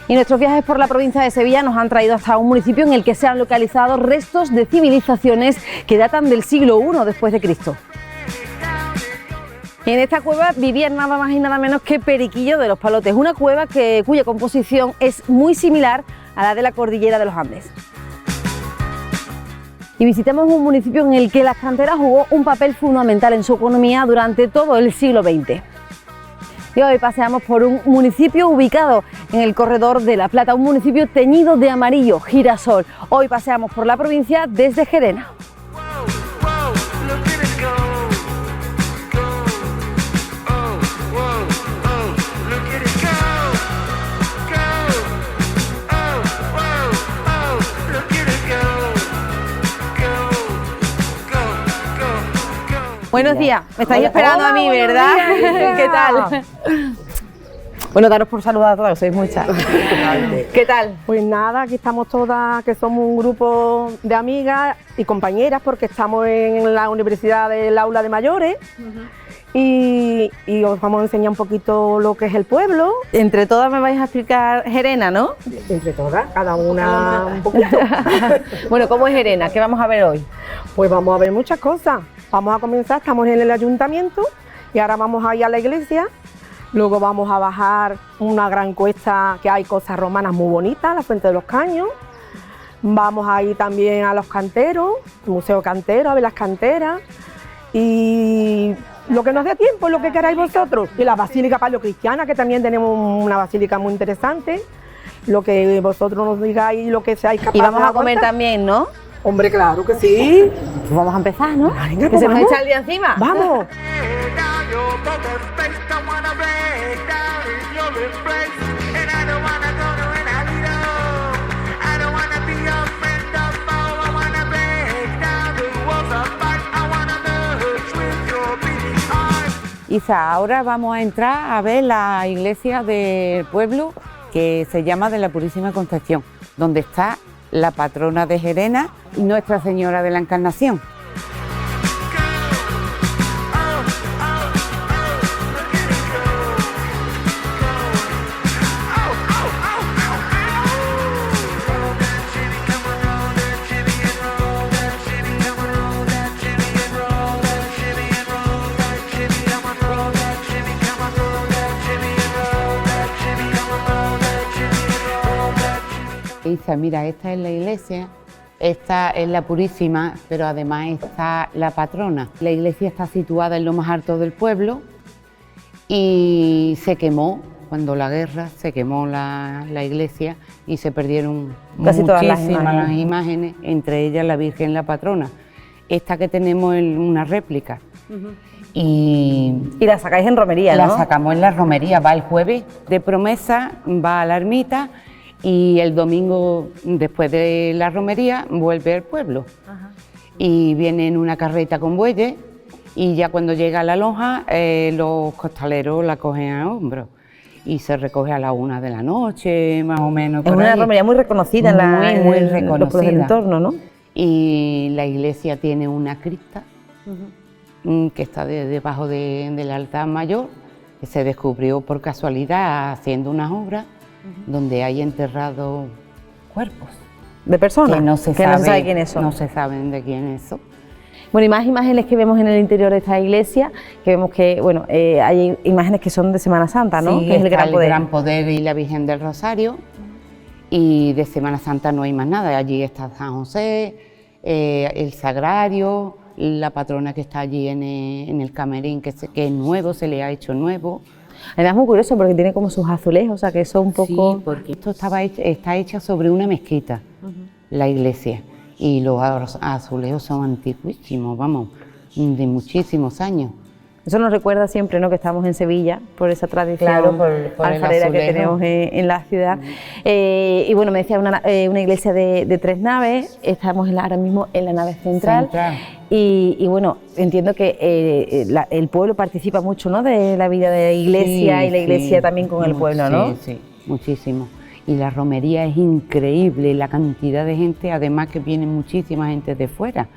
Y nuestros viajes por la provincia de Sevilla nos han traído hasta un municipio en el que se han localizado restos de civilizaciones que datan del siglo I después de Cristo. Y en esta cueva vivían nada más y nada menos que Periquillo de los Palotes, una cueva cuya composición es muy similar a la de la cordillera de los Andes. Y visitamos un municipio en el que la cantera jugó un papel fundamental en su economía durante todo el siglo XX. Y hoy paseamos por un municipio ubicado en el corredor de la Plata, un municipio teñido de amarillo, Girasol. Hoy paseamos por la provincia desde Gerena. Buenos días, me estáis esperando a mí, ¿verdad? ¿Qué tal? Bueno, daros por saludar a todas, sois muchas. ¿Qué tal? Pues nada, aquí estamos todas, que somos un grupo de amigas y compañeras, porque estamos en la Universidad del Aula de Mayores. Y os vamos a enseñar un poquito lo que es el pueblo. Entre todas me vais a explicar Gerena, ¿no? Entre todas, cada una un poquito. Bueno, ¿cómo es Gerena? ¿Qué vamos a ver hoy? Pues vamos a ver muchas cosas. Vamos a comenzar, estamos en el ayuntamiento y ahora vamos a ir a la iglesia. Luego vamos a bajar una gran cuesta que hay cosas romanas muy bonitas, la Fuente de los Caños. Vamos a ir también a los canteros, Museo Cantero, a ver las canteras. Y lo que nos dé tiempo, lo que queráis vosotros. Y la Basílica Paleocristiana, que también tenemos una basílica muy interesante. Lo que vosotros nos digáis, lo que seáis capaces. Y vamos a comer también, ¿no? Hombre, claro que sí. Pues vamos a empezar, ¿no? Venga, que pues se nos vamos. echa el día encima. ¡Vamos! Isa, ahora vamos a entrar a ver la iglesia del pueblo que se llama de la Purísima Concepción, donde está la patrona de Gerena y Nuestra Señora de la Encarnación. Isa, mira, esta es la iglesia, esta es la Purísima, pero además está la patrona. La iglesia está situada en lo más alto del pueblo y se quemó, cuando la guerra se quemó la iglesia y se perdieron casi todas las imágenes, entre ellas la Virgen, la patrona. Esta que tenemos es una réplica. Y la sacáis en romería, ¿no? La sacamos en la romería, va el jueves de promesa, va a la ermita. Y el domingo, después de la romería, vuelve al pueblo. Ajá. Y viene en una carreta con bueyes y ya cuando llega a la lonja, los costaleros la cogen a hombros y se recoge a la 1 de la noche, más o menos. Es una romería muy reconocida muy en reconocida. Los pueblos del entorno, ¿no? Y la iglesia tiene una cripta que está debajo del altar mayor, que se descubrió por casualidad haciendo unas obras, donde hay enterrados cuerpos. ¿De personas? Que no se sabe quiénes son. No se saben de quiénes son. Bueno, y más imágenes que vemos en el interior de esta iglesia, que vemos que, bueno, hay imágenes que son de Semana Santa, ¿no? Sí, que es el Gran Poder. El Gran Poder y la Virgen del Rosario, y de Semana Santa no hay más nada. Allí está San José, el Sagrario, la patrona que está allí en el camerín, que es nuevo, se le ha hecho nuevo. Además es muy curioso porque tiene como sus azulejos, o sea que eso un poco... Sí, porque esto está hecha sobre una mezquita, la iglesia, y los azulejos son antiguísimos, vamos, de muchísimos años. Eso nos recuerda siempre, ¿no?, que estamos en Sevilla, por esa tradición, claro, por alfarera que tenemos en la ciudad. Y bueno, me decía una iglesia de 3 naves, estamos ahora mismo en la nave central. Y bueno, entiendo que el pueblo participa mucho, ¿no?, de la vida de la iglesia, y la iglesia también con el pueblo, ¿no? Sí, muchísimo. Y la romería es increíble, la cantidad de gente, además que viene muchísima gente de fuera,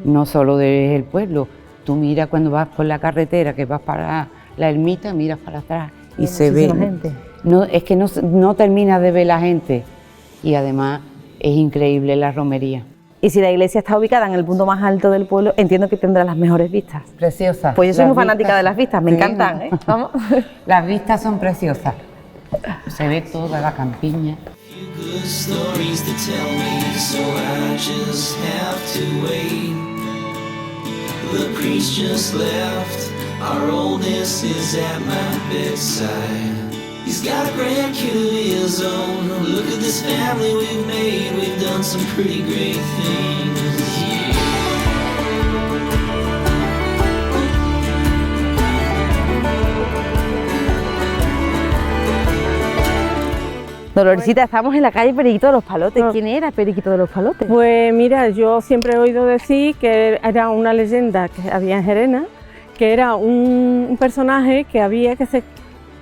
no solo del pueblo. Tú miras cuando vas por la carretera, que vas para la ermita, miras para atrás y se ve es que no termina de ver la gente y además es increíble la romería. Y si la iglesia está ubicada en el punto más alto del pueblo, entiendo que tendrá las mejores vistas. Preciosas. Pues yo soy muy fanática de las vistas, me encantan, ¿eh? Vamos. Las vistas son preciosas. Se ve toda la campiña. Good stories to tell me, so I just have to wait. The priest just left, our oldest is at my bedside. He's got a grandkid of his own. Look at this family we've made, we've done some pretty great things. Doloresita, estamos en la calle Periquito de los Palotes. ¿Quién era Periquito de los Palotes? Pues mira, yo siempre he oído decir que era una leyenda que había en Gerena, que era un personaje que se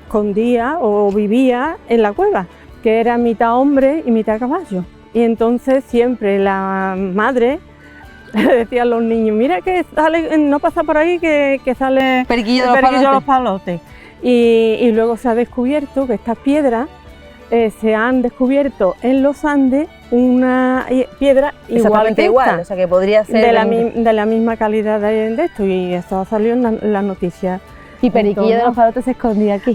escondía o vivía en la cueva, que era mitad hombre y mitad caballo. Y entonces siempre la madre le decía a los niños, mira que sale, no pasa por ahí que sale Periquillo de los Palotes. Y luego se ha descubierto que estas piedras se han descubierto en los Andes una piedra exactamente igual, o sea que podría ser de la misma calidad de esto, y eso ha salido en las noticias. Y Periquillo de los Palotes se escondía aquí.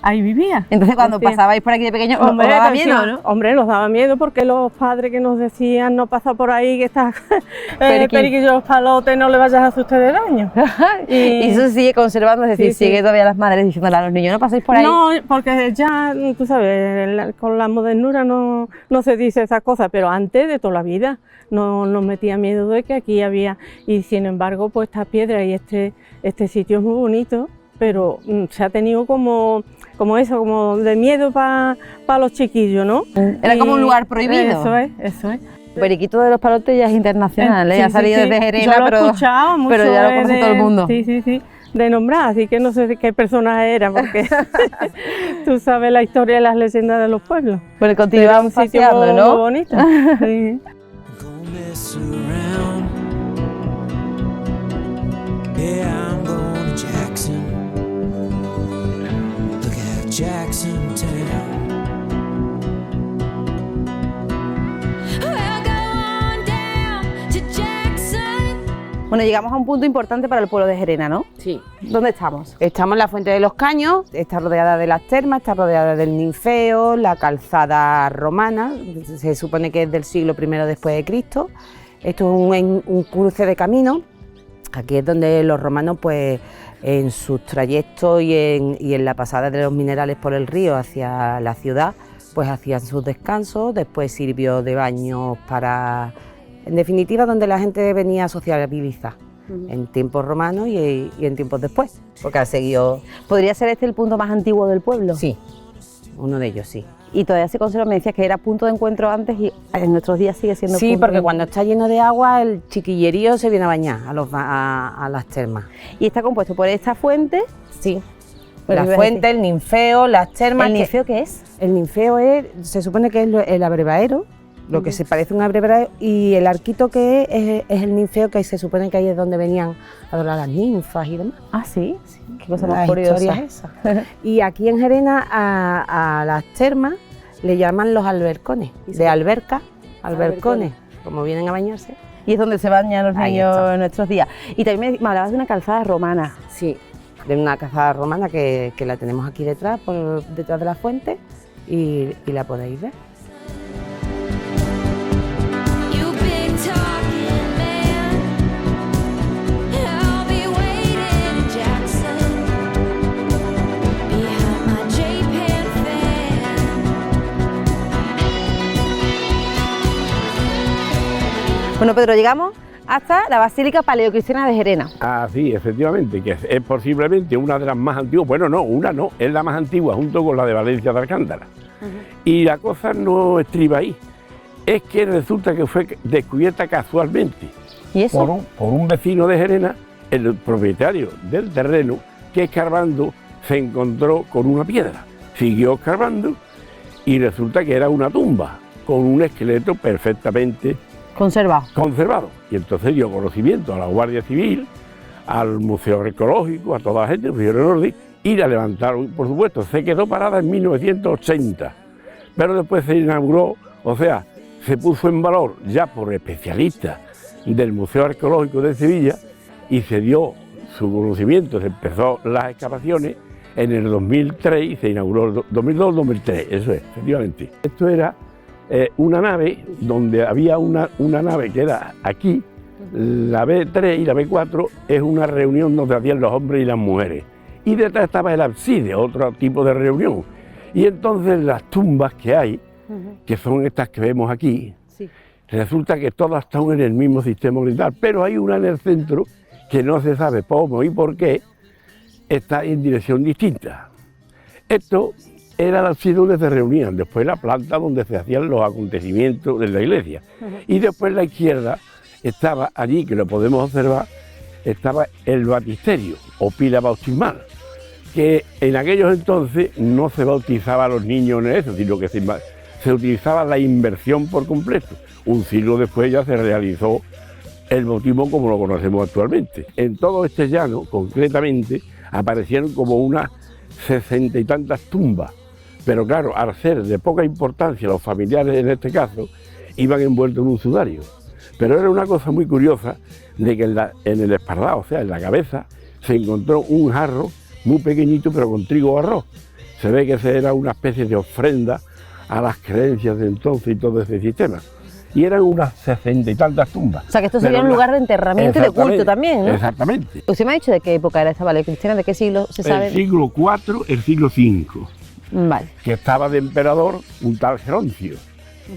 Ahí vivía. Entonces cuando pasabais por aquí de pequeño, os daba miedo, ¿no? Hombre, nos daba miedo porque los padres que nos decían, no pasa por ahí que está Periquillo de los Palotes, no le vayas a hacer usted de daño. Y eso sigue conservando, es decir, sigue todavía las madres diciéndole a los niños, no paséis por ahí. No, porque ya, tú sabes, con la modernura no se dice esas cosas, pero antes de toda la vida nos metía miedo de que aquí había, y sin embargo, pues esta piedra y este sitio es muy bonito, pero se ha tenido como de miedo para los chiquillos, ¿no? Era como un lugar prohibido. Eso es. Periquito de los Palotes ya es internacional, ¿eh? Sí, ha salido sí. desde Gerena, Yo lo he escuchado mucho, pero ya lo conoce todo el mundo. Sí, de nombrar, así que no sé qué personaje era, porque tú sabes la historia y las leyendas de los pueblos. Bueno, continuamos paseando, ¿no? Muy bonito. Sí. Gonna mess around. Yeah, I'm going to Jackson. Look at Jackson Town. Bueno, llegamos a un punto importante para el pueblo de Gerena, ¿no? Sí. ¿Dónde estamos? Estamos en la Fuente de los Caños, está rodeada de las termas, está rodeada del ninfeo, la calzada romana, se supone que es del siglo I después de Cristo. Esto es un cruce de camino. Aquí es donde los romanos, pues, en sus trayectos y en la pasada de los minerales por el río hacia la ciudad, pues hacían sus descansos, después sirvió de baño para, en definitiva, donde la gente venía a sociabilizar, en tiempos romanos y en tiempos después, porque ha seguido... ¿Podría ser este el punto más antiguo del pueblo? Sí, uno de ellos sí. Y todavía se conserva, me decías que era punto de encuentro antes y en nuestros días sigue siendo Sí, punto porque de... cuando está lleno de agua, el chiquillerío se viene a bañar a las termas. Y está compuesto por esta fuente. Sí, Bueno, la fuente, el ninfeo, las termas... ¿El ninfeo qué es? El ninfeo se supone que es el abrevadero, lo que se parece a un abrevadero, y el arquito que es el ninfeo, que se supone que ahí es donde venían a adorar las ninfas y demás. Ah, sí, qué cosa Las más curiosa. historias esas. Y aquí en Gerena a las termas le llaman los albercones, de alberca, albercones, como vienen a bañarse. Y es donde se bañan los Ahí niños está. en nuestros días. Y también me hablabas de una calzada romana. Sí, de una calzada romana que la tenemos aquí detrás, detrás de la fuente, y la podéis ver. Bueno, Pedro, llegamos hasta la Basílica Paleocristiana de Gerena. Ah, sí, efectivamente, que es posiblemente una de las más antiguas, bueno, no, es la más antigua junto con la de Valencia de Alcántara. Y la cosa no estriba ahí, es que resulta que fue descubierta casualmente ¿Y eso? por un vecino de Gerena, el propietario del terreno, que escarbando se encontró con una piedra. Siguió escarbando y resulta que era una tumba con un esqueleto perfectamente Conservado. Y entonces dio conocimiento a la Guardia Civil, al Museo Arqueológico, a toda la gente, y la levantaron, por supuesto, se quedó parada en 1980, pero después se inauguró, o sea, se puso en valor ya por especialistas del Museo Arqueológico de Sevilla y se dio su conocimiento, se empezó las excavaciones en el 2003 y se inauguró 2002-2003, eso es, efectivamente. Esto era una nave donde había una nave que era aquí, la B3 y la B4 es una reunión donde hacían los hombres y las mujeres. Y detrás estaba el ábside, otro tipo de reunión. Y entonces las tumbas que hay, que son estas que vemos aquí, sí, resulta que todas están en el mismo sistema militar, pero hay una en el centro que no se sabe cómo y por qué está en dirección distinta. Esto era el ábside donde se reunían, después la planta donde se hacían los acontecimientos de la iglesia. Y después la izquierda estaba allí, que lo podemos observar, estaba el baptisterio o pila bautismal, que en aquellos entonces no se bautizaba a los niños en eso, sino que se utilizaba la inversión por completo. Un siglo después ya se realizó el bautismo como lo conocemos actualmente. En todo este llano, concretamente, aparecieron como unas 60 y tantas tumbas, pero claro, al ser de poca importancia, los familiares en este caso iban envueltos en un sudario. Pero era una cosa muy curiosa de que en el espaldar, o sea, en la cabeza, se encontró un jarro muy pequeñito, pero con trigo o arroz. Se ve que esa era una especie de ofrenda a las creencias de entonces y todo ese sistema. Y eran unas 60 y tantas tumbas. O sea, que esto sería un lugar de enterramiento y de culto también, ¿no? Exactamente. ¿Usted me ha dicho de qué época era esta Valecristiana? ¿De qué siglo se sabe? El siglo IV, el siglo V. Vale. Que estaba de emperador un tal Geroncio,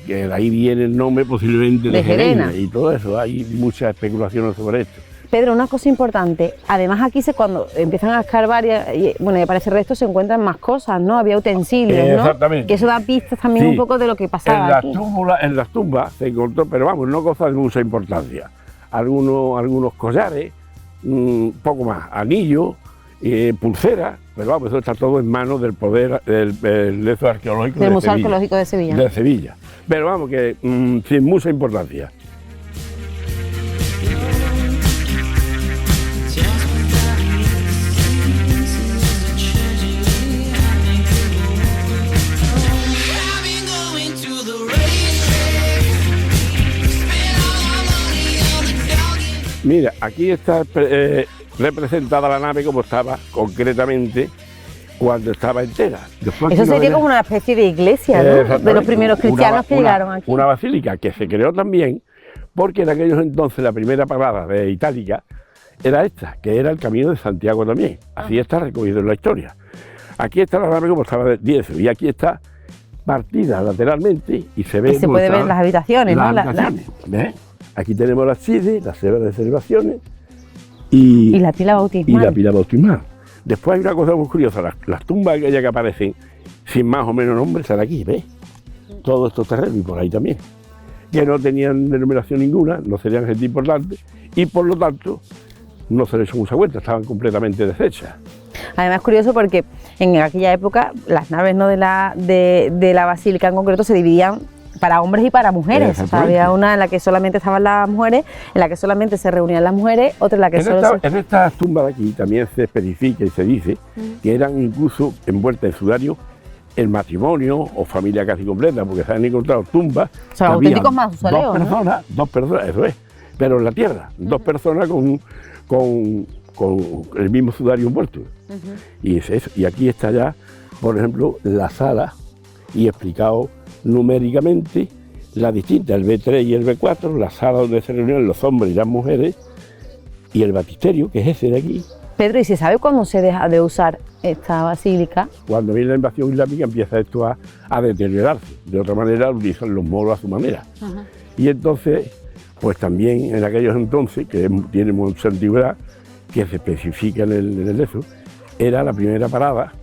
que de ahí viene el nombre posiblemente de Gerena y todo eso. Hay muchas especulaciones sobre esto. Pedro, una cosa importante, además aquí cuando empiezan a escarbar y aparece restos se encuentran más cosas, ¿no? Había utensilios, ¿no? Exactamente. Que eso da pistas también un poco de lo que pasaba aquí. En las tumbas se encontró, pero vamos, no cosas de mucha importancia. Algunos collares, poco más, anillos, pulseras, pero vamos, eso está todo en manos del poder del Museo Arqueológico del Museo Arqueológico de Sevilla. De Sevilla. Pero vamos, que sin mucha importancia. Mira, aquí está representada la nave como estaba concretamente cuando estaba entera. Después eso sería como una especie de iglesia, ¿no? De los primeros cristianos que llegaron aquí. Una basílica que se creó también porque en aquellos entonces la primera parada de Itálica era esta, que era el Camino de Santiago también. Así está recogido en la historia. Aquí está la nave como estaba de 10 y aquí está partida lateralmente y se ve... Y se puede ver las habitaciones, ¿no? Las habitaciones, ¿ves? Aquí tenemos las CIDE, las severas reservaciones y la pila bautismal. Después hay una cosa muy curiosa, las tumbas aquellas que aparecen sin más o menos nombre están aquí, ¿ves? Todos estos terrenos y por ahí también, que no tenían denominación ninguna, no serían gente importante y por lo tanto no se les echó mucha cuenta, estaban completamente deshechas. Además es curioso porque en aquella época las naves, ¿no?, de la basílica en concreto se dividían para hombres y para mujeres. O sea, había una en la que solamente estaban las mujeres, en la que solamente se reunían las mujeres, otra en la que En estas tumbas de aquí también se especifica y se dice que eran incluso envueltas en sudario el matrimonio o familia casi completa, porque se han encontrado tumbas. O sea, auténticos mausoleos, dos personas, eso es, pero en la tierra, dos personas con el mismo sudario envuelto. Y es eso. Y aquí está ya, por ejemplo, la sala y explicado numéricamente la distinta, el B3 y el B4, la sala donde se reunían los hombres y las mujeres, y el baptisterio, que es ese de aquí. Pedro, ¿y se sabe cuándo se deja de usar esta basílica? Cuando viene la invasión islámica empieza esto a deteriorarse, de otra manera utilizan los moros a su manera. Y entonces, pues también en aquellos entonces, que tiene mucha antigüedad, que se especifica en el eso, era la primera parada,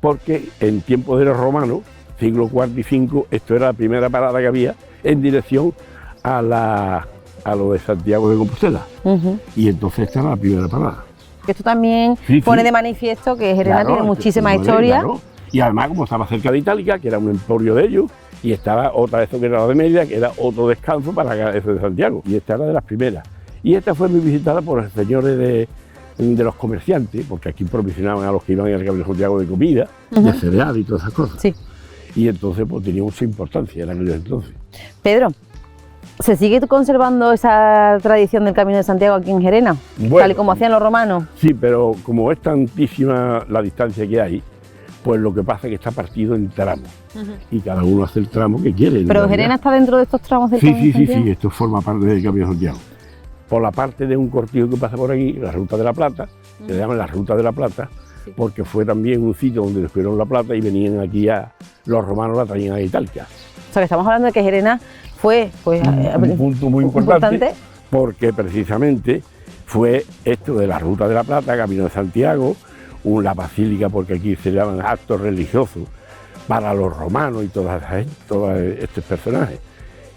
porque en tiempos de los romanos, siglo IV y V, esto era la primera parada que había en dirección a lo de Santiago de Compostela. Y entonces esta era la primera parada. Esto también pone de manifiesto que Gerena tiene muchísima historia. Claro. Y además, como estaba cerca de Itálica, que era un emporio de ellos, y estaba otra de eso que era la de Mérida, que era otro descanso para eso de Santiago. Y esta era de las primeras. Y esta fue muy visitada por los señores de los comerciantes, porque aquí provisionaban a los que iban al Camino de Santiago de comida, de cereal y todas esas cosas. Sí. Y entonces pues tenía mucha importancia en aquellos entonces. Pedro, ¿se sigue conservando esa tradición del Camino de Santiago aquí en Gerena? Bueno, tal y como hacían los romanos. Sí, pero como es tantísima la distancia que hay, pues lo que pasa es que está partido en tramos. Y cada uno hace el tramo que quiere. ¿Pero Gerena está dentro de estos tramos del Camino de Santiago? Sí, esto forma parte del Camino de Santiago. Por la parte de un cortijo que pasa por aquí, la Ruta de la Plata, que le llaman la Ruta de la Plata, porque fue también un sitio donde descubrieron la plata y venían aquí los romanos la traían a Italia. O sea, que estamos hablando de que Gerena fue pues, un punto muy importante, porque precisamente fue esto de la Ruta de la Plata, Camino de Santiago, la basílica, porque aquí se llaman actos religiosos para los romanos y todos estos personajes.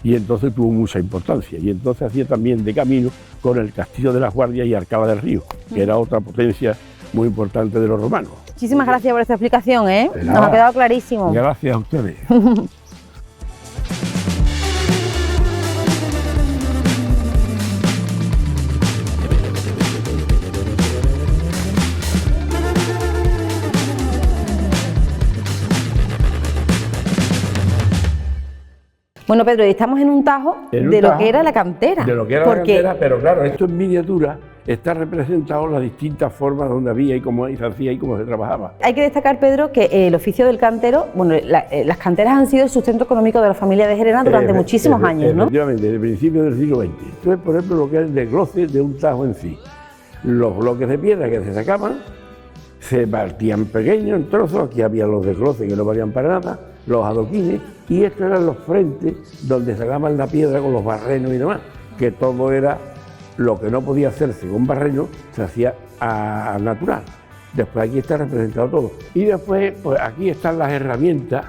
Y entonces tuvo mucha importancia. Y entonces hacía también de camino con el Castillo de las Guardias y Arcaba del Río, que era otra potencia muy importante de los romanos. Muchísimas gracias por esta explicación, ¿eh? Nos ha quedado clarísimo. Gracias a ustedes. Bueno, Pedro, y estamos en un tajo de lo que era la cantera. De lo que era la cantera, pero claro, esto en miniatura está representado las distintas formas donde había y cómo se hacía y cómo se trabajaba. Hay que destacar, Pedro, que el oficio del cantero, bueno, las canteras han sido el sustento económico de la familia de Gerena durante muchísimos años, ¿no? Efectivamente, desde el principio del siglo XX. Esto es, por ejemplo, lo que es el desgloce de un tajo en sí. Los bloques de piedra que se sacaban se partían pequeños en trozos, aquí había los desgloses que no valían para nada, los adoquines, y estos eran los frentes donde sacaban la piedra con los barrenos y demás, que todo era lo que no podía hacerse con barreno, se hacía al natural. Después aquí está representado todo. Y después, pues aquí están las herramientas,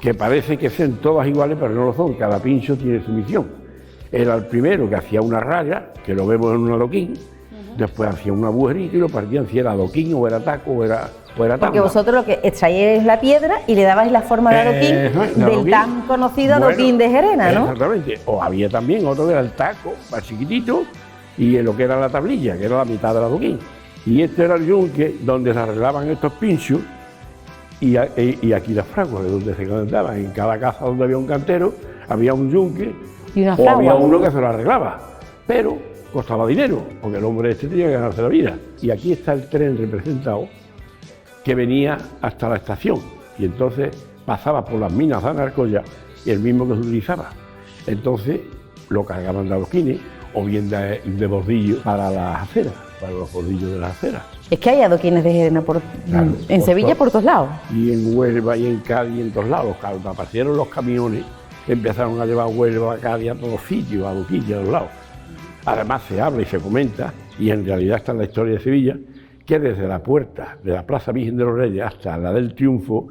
que parece que sean todas iguales, pero no lo son, cada pincho tiene su misión. Era el primero que hacía una raya, que lo vemos en un adoquín, después hacía un agujerito y lo partían si era adoquín o era taco o era tabla. Porque vosotros lo que extraíais la piedra y le dabais la forma de adoquín del tan conocido adoquín de Gerena, ¿no? Exactamente. O había también otro que era el taco, más chiquitito, y lo que era la tablilla, que era la mitad del adoquín. Y este era el yunque donde se arreglaban estos pinchos y aquí las fraguas, de donde se calentaban. En cada casa donde había un cantero había un yunque o había uno que se lo arreglaba. Pero costaba dinero, porque el hombre este tenía que ganarse la vida. Y aquí está el tren representado, que venía hasta la estación, y entonces pasaba por las minas de Anarcoya, y el mismo que se utilizaba. Entonces lo cargaban de adoquines, o bien de bordillo para las aceras, para los bordillos de las aceras. Es que hay adoquines de Gerena en Sevilla por todos lados. Y en Huelva, y en Cádiz, y en todos lados. Cuando aparecieron los camiones, empezaron a llevar Huelva, Cádiz, a todos sitios, adoquines a los lados. Además se habla y se comenta, y en realidad está en la historia de Sevilla, que desde la puerta de la Plaza Virgen de los Reyes hasta la del Triunfo,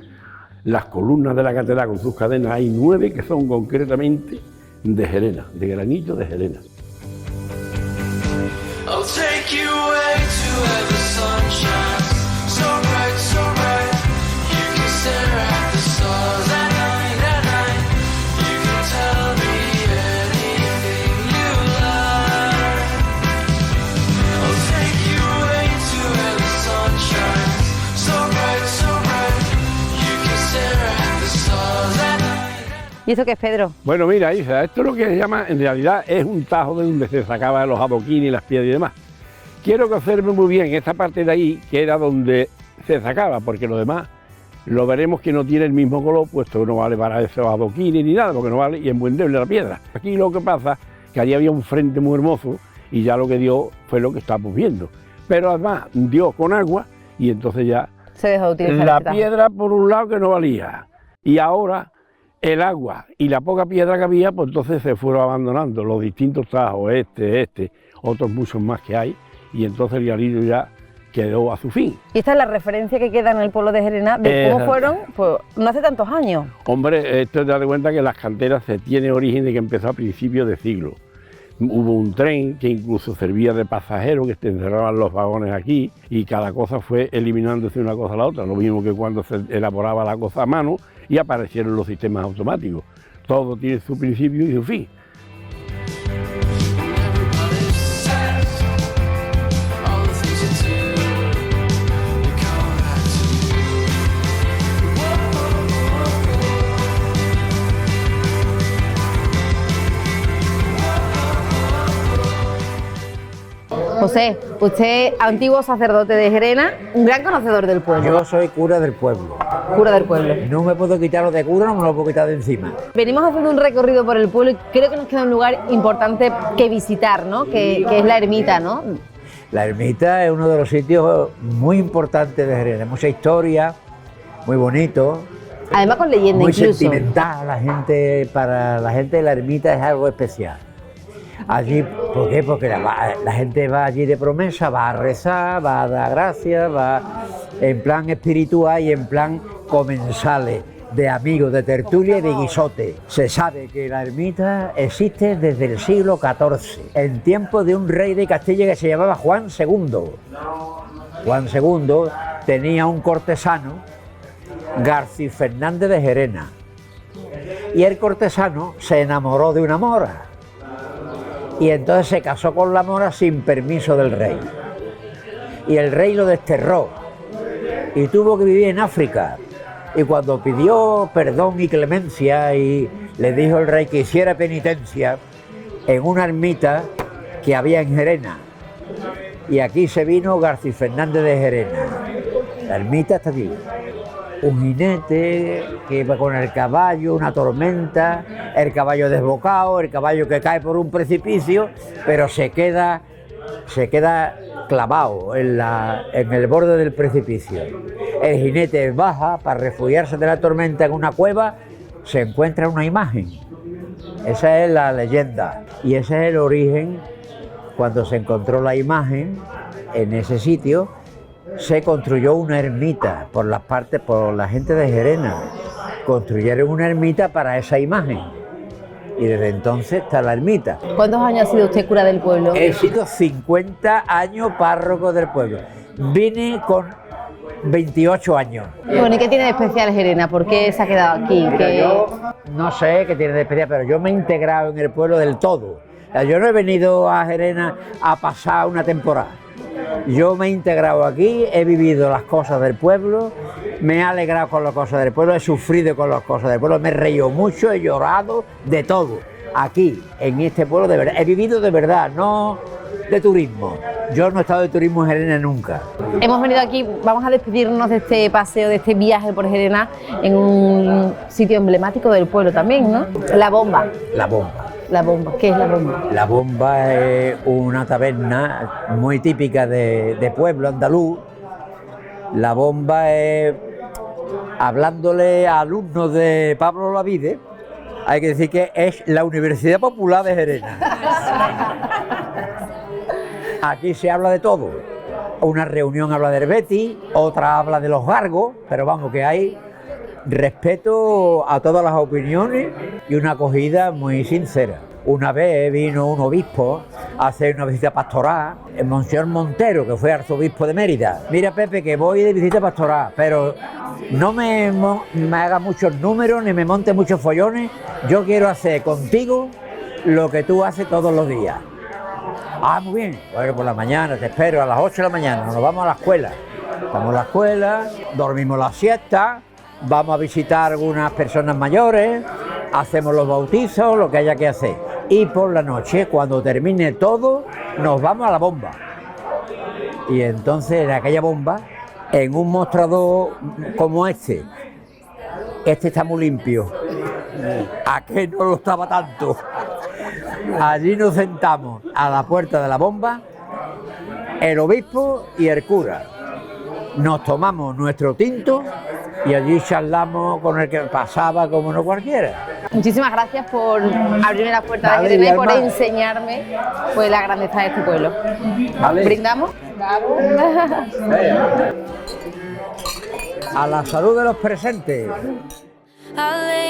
las columnas de la catedral con sus cadenas, hay 9 que son concretamente de Gerena, de granito de Gerena. I'll take you away to where the sun shines so bright, you can stare at the stars at night, you can tell me anything you like. I'll take you away to where the sun shines so bright, you can stare at the stars at night. ¿Y eso qué es, Pedro? Bueno, mira, Isa, esto es lo que se llama, en realidad es un tajo de donde se sacaban los adoquines y las piedras y demás. Quiero que observen muy bien esta parte de ahí, que era donde se sacaba, porque lo demás lo veremos que no tiene el mismo color, puesto que no vale para esos adoquines ni nada, porque no vale, y es muy endeble la piedra. Aquí lo que pasa es que allí había un frente muy hermoso, y ya lo que dio fue lo que estamos viendo. Pero además dio con agua, y entonces ya Se dejó de utilizar la este tajo. piedra por un lado que no valía, y ahora el agua y la poca piedra que había, pues entonces se fueron abandonando los distintos tajos, otros muchos más que hay, y entonces el Garrillo ya quedó a su fin. Y esta es la referencia que queda en el pueblo de Gerena de cómo fueron, pues no hace tantos años. Hombre, esto te das cuenta que las canteras se tiene origen de que empezó a principios de siglo. Hubo un tren que incluso servía de pasajero, que se encerraban los vagones aquí, y cada cosa fue eliminándose una cosa a la otra, lo mismo que cuando se elaboraba la cosa a mano y aparecieron los sistemas automáticos. Todo tiene su principio y su fin. All the things José, usted, antiguo sacerdote de Gerena, un gran conocedor del pueblo. Yo soy cura del pueblo. Cura del pueblo. No me puedo quitar lo de cura, no me lo puedo quitar de encima. Venimos haciendo un recorrido por el pueblo y creo que nos queda un lugar importante que visitar, ¿no? Que es la ermita, ¿no? La ermita es uno de los sitios muy importantes de Gerena. Mucha historia, muy bonito. Además con leyenda muy incluso. Sentimental, para la gente de la ermita es algo especial. Allí, ¿por qué? Porque la gente va allí de promesa, va a rezar, va a dar gracias, va en plan espiritual y en plan comensales, de amigos, de tertulia y de guisote. Se sabe que la ermita existe desde el siglo XIV, en tiempo de un rey de Castilla que se llamaba Juan II. Juan II tenía un cortesano, García Fernández de Gerena, y el cortesano se enamoró de una mora y entonces se casó con la mora sin permiso del rey y el rey lo desterró y tuvo que vivir en África, y cuando pidió perdón y clemencia y le dijo el rey que hiciera penitencia en una ermita que había en Gerena, y aquí se vino García Fernández de Gerena. La ermita está aquí. Un jinete que va con el caballo, una tormenta, el caballo desbocado, el caballo que cae por un precipicio, pero se queda clavado en el borde del precipicio. El jinete baja para refugiarse de la tormenta en una cueva, se encuentra una imagen. Esa es la leyenda y ese es el origen. Cuando se encontró la imagen en ese sitio, se construyó una ermita por la gente de Gerena. Construyeron una ermita para esa imagen y desde entonces está la ermita. ¿Cuántos años ha sido usted cura del pueblo? He sido 50 años párroco del pueblo. Vine con 28 años. Bueno, ¿y qué tiene de especial Gerena? ¿Por qué se ha quedado aquí? Mira, yo no sé qué tiene de especial, pero yo me he integrado en el pueblo del todo. O sea, yo no he venido a Gerena a pasar una temporada. Yo me he integrado aquí, he vivido las cosas del pueblo, me he alegrado con las cosas del pueblo, he sufrido con las cosas del pueblo, me he reído mucho, he llorado, de todo. Aquí, en este pueblo, de verdad, he vivido de verdad, no de turismo. Yo no he estado de turismo en Gerena nunca. Hemos venido aquí, vamos a despedirnos de este paseo, de este viaje por Gerena, en un sitio emblemático del pueblo también, ¿no? La Bomba. La Bomba. La Bomba, ¿qué es La Bomba? La Bomba es una taberna muy típica de pueblo andaluz. La Bomba es, hablándole a alumnos de Pablo Olavide, hay que decir que es la Universidad Popular de Gerena. Aquí se habla de todo. Una reunión habla del Betis, otra habla de los Gargos, pero vamos, que hay respeto a todas las opiniones y una acogida muy sincera. Una vez vino un obispo a hacer una visita pastoral, el Monseñor Montero, que fue arzobispo de Mérida. Mira, Pepe, que voy de visita pastoral, pero no me haga muchos números ni me monte muchos follones. Yo quiero hacer contigo lo que tú haces todos los días. Ah, muy bien. Bueno, por la mañana te espero a las 8 de la mañana, nos vamos a la escuela. Vamos a la escuela, dormimos la siesta, vamos a visitar algunas personas mayores, hacemos los bautizos, lo que haya que hacer. Y por la noche, cuando termine todo, nos vamos a la bomba. Y entonces en aquella bomba, en un mostrador como este está muy limpio. Aquel no lo estaba tanto. Allí nos sentamos a la puerta de la bomba, el obispo y el cura. Nos tomamos nuestro tinto y allí charlamos con el que pasaba como no cualquiera. Muchísimas gracias por abrirme la puerta de Gerena y por enseñarme pues, la grandeza de este pueblo. Vale. ¿Brindamos? A la salud de los presentes. I lay